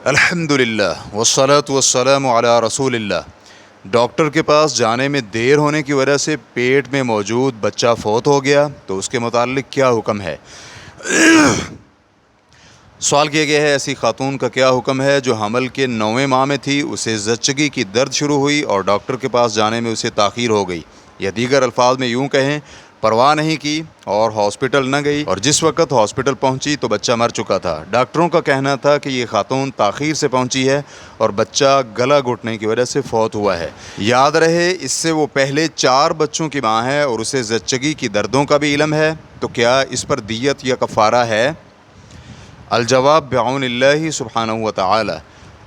الحمدللہ والصلاة والسلام علی رسول اللہ۔ ڈاکٹر کے پاس جانے میں دیر ہونے کی وجہ سے پیٹ میں موجود بچہ فوت ہو گیا تو اس کے متعلق کیا حکم ہے؟ سوال کیا گیا ہے ایسی خاتون کا کیا حکم ہے جو حمل کے 9ویں ماہ میں تھی، اسے زچگی کی درد شروع ہوئی اور ڈاکٹر کے پاس جانے میں اسے تاخیر ہو گئی، یا دیگر الفاظ میں یوں کہیں پرواہ نہیں کی اور ہاسپٹل نہ گئی، اور جس وقت ہاسپٹل پہنچی تو بچہ مر چکا تھا۔ ڈاکٹروں کا کہنا تھا کہ یہ خاتون تاخیر سے پہنچی ہے اور بچہ گلا گھٹنے کی وجہ سے فوت ہوا ہے۔ یاد رہے اس سے وہ پہلے 4 بچوں کی ماں ہے اور اسے زچگی کی دردوں کا بھی علم ہے، تو کیا اس پر دیت یا کفارہ ہے؟ الجواب بعون اللہ سبحانہ و تعالی،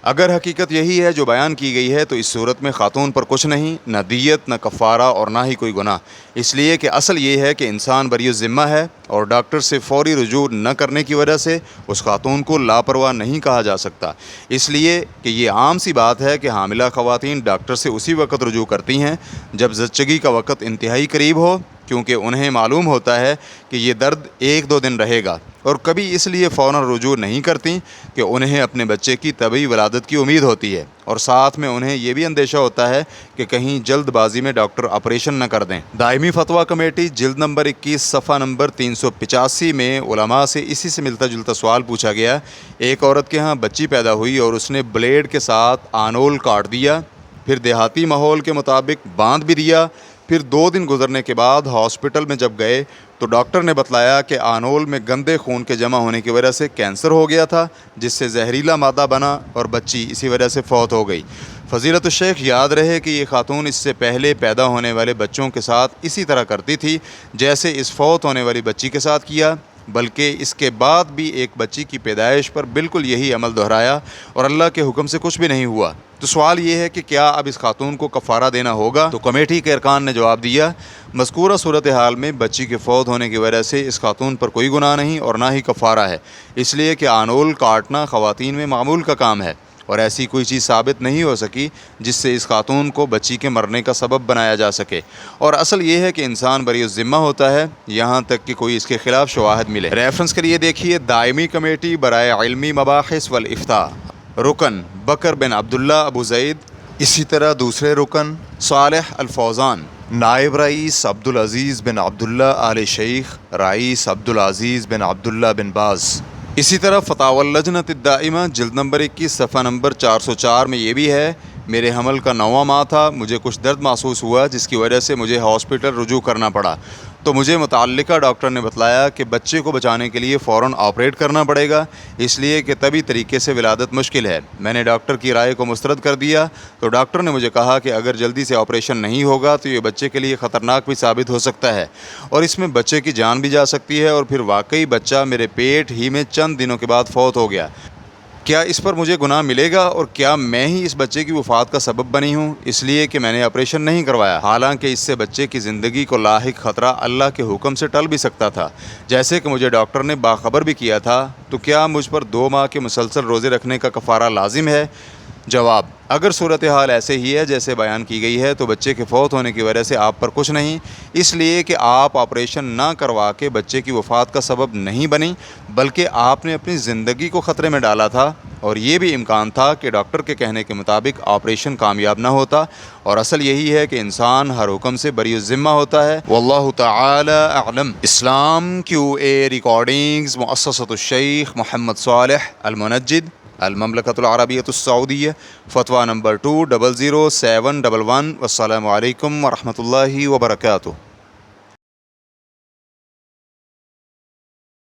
اگر حقیقت یہی ہے جو بیان کی گئی ہے تو اس صورت میں خاتون پر کچھ نہیں، نہ دیت نہ کفارہ اور نہ ہی کوئی گناہ، اس لیے کہ اصل یہ ہے کہ انسان بری الذمہ ہے اور ڈاکٹر سے فوری رجوع نہ کرنے کی وجہ سے اس خاتون کو لاپرواہ نہیں کہا جا سکتا، اس لیے کہ یہ عام سی بات ہے کہ حاملہ خواتین ڈاکٹر سے اسی وقت رجوع کرتی ہیں جب زچگی کا وقت انتہائی قریب ہو، کیونکہ انہیں معلوم ہوتا ہے کہ یہ درد 1-2 دن رہے گا، اور کبھی اس لیے فوراً رجوع نہیں کرتی کہ انہیں اپنے بچے کی طبی ولادت کی امید ہوتی ہے، اور ساتھ میں انہیں یہ بھی اندیشہ ہوتا ہے کہ کہیں جلد بازی میں ڈاکٹر آپریشن نہ کر دیں۔ دائمی فتویٰ کمیٹی جلد نمبر 21 صفحہ نمبر 385 میں علماء سے اسی سے ملتا جلتا سوال پوچھا گیا۔ ایک عورت کے ہاں بچی پیدا ہوئی اور اس نے بلیڈ کے ساتھ آنول کاٹ دیا، پھر دیہاتی ماحول کے مطابق باندھ بھی دیا، پھر 2 دن گزرنے کے بعد ہاسپٹل میں جب گئے تو ڈاکٹر نے بتلایا کہ آنول میں گندے خون کے جمع ہونے کی وجہ سے کینسر ہو گیا تھا، جس سے زہریلا مادہ بنا اور بچی اسی وجہ سے فوت ہو گئی۔ فضیلت الشیخ، یاد رہے کہ یہ خاتون اس سے پہلے پیدا ہونے والے بچوں کے ساتھ اسی طرح کرتی تھی جیسے اس فوت ہونے والی بچی کے ساتھ کیا، بلکہ اس کے بعد بھی ایک بچی کی پیدائش پر بالکل یہی عمل دہرایا اور اللہ کے حکم سے کچھ بھی نہیں ہوا۔ تو سوال یہ ہے کہ کیا اب اس خاتون کو کفارہ دینا ہوگا؟ تو کمیٹی کے ارکان نے جواب دیا، مذکورہ صورتحال میں بچی کے فوت ہونے کی وجہ سے اس خاتون پر کوئی گناہ نہیں اور نہ ہی کفارہ ہے، اس لیے کہ آنول کاٹنا خواتین میں معمول کا کام ہے، اور ایسی کوئی چیز ثابت نہیں ہو سکی جس سے اس خاتون کو بچی کے مرنے کا سبب بنایا جا سکے، اور اصل یہ ہے کہ انسان بری الذمہ ہوتا ہے یہاں تک کہ کوئی اس کے خلاف شواہد ملے۔ ریفرنس کے لیے دیکھیے دائمی کمیٹی برائے علمی مباحث والافتاء، رکن بکر بن عبداللہ ابو زید، اسی طرح دوسرے رکن صالح الفوزان، نائب رئیس عبدالعزیز بن عبداللہ آل شیخ، رئیس عبدالعزیز بن عبداللہ بن باز، اسی طرح فتاوی اللجنۃ الدائمہ جلد نمبر 21 صفحہ نمبر 404 میں یہ بھی ہے، میرے حمل کا 9واں ماہ تھا، مجھے کچھ درد محسوس ہوا جس کی وجہ سے مجھے ہاسپٹل رجوع کرنا پڑا، تو مجھے متعلقہ ڈاکٹر نے بتلایا کہ بچے کو بچانے کے لیے فوراً آپریٹ کرنا پڑے گا، اس لیے کہ طبی طریقے سے ولادت مشکل ہے۔ میں نے ڈاکٹر کی رائے کو مسترد کر دیا تو ڈاکٹر نے مجھے کہا کہ اگر جلدی سے آپریشن نہیں ہوگا تو یہ بچے کے لیے خطرناک بھی ثابت ہو سکتا ہے اور اس میں بچے کی جان بھی جا سکتی ہے، اور پھر واقعی بچہ میرے پیٹ ہی میں چند دنوں کے بعد فوت ہو گیا۔ کیا اس پر مجھے گناہ ملے گا اور کیا میں ہی اس بچے کی وفات کا سبب بنی ہوں اس لیے کہ میں نے آپریشن نہیں کروایا، حالانکہ اس سے بچے کی زندگی کو لاحق خطرہ اللہ کے حکم سے ٹل بھی سکتا تھا، جیسے کہ مجھے ڈاکٹر نے باخبر بھی کیا تھا، تو کیا مجھ پر 2 ماہ کے مسلسل روزے رکھنے کا کفارہ لازم ہے؟ جواب، اگر صورتحال ایسے ہی ہے جیسے بیان کی گئی ہے تو بچے کے فوت ہونے کی وجہ سے آپ پر کچھ نہیں، اس لیے کہ آپ آپریشن نہ کروا کے بچے کی وفات کا سبب نہیں بنی، بلکہ آپ نے اپنی زندگی کو خطرے میں ڈالا تھا، اور یہ بھی امکان تھا کہ ڈاکٹر کے کہنے کے مطابق آپریشن کامیاب نہ ہوتا، اور اصل یہی ہے کہ انسان ہر حکم سے بری الذمہ ہوتا ہے۔ واللہ تعالی اعلم۔ اسلام QA ریکارڈنگز، مؤسسۃ الشیخ محمد صالح المنجد، المملکۃ العربیۃ السعودیہ، فتویٰ نمبر 200711۔ والسلام علیکم ورحمۃ اللہ وبرکاتہ۔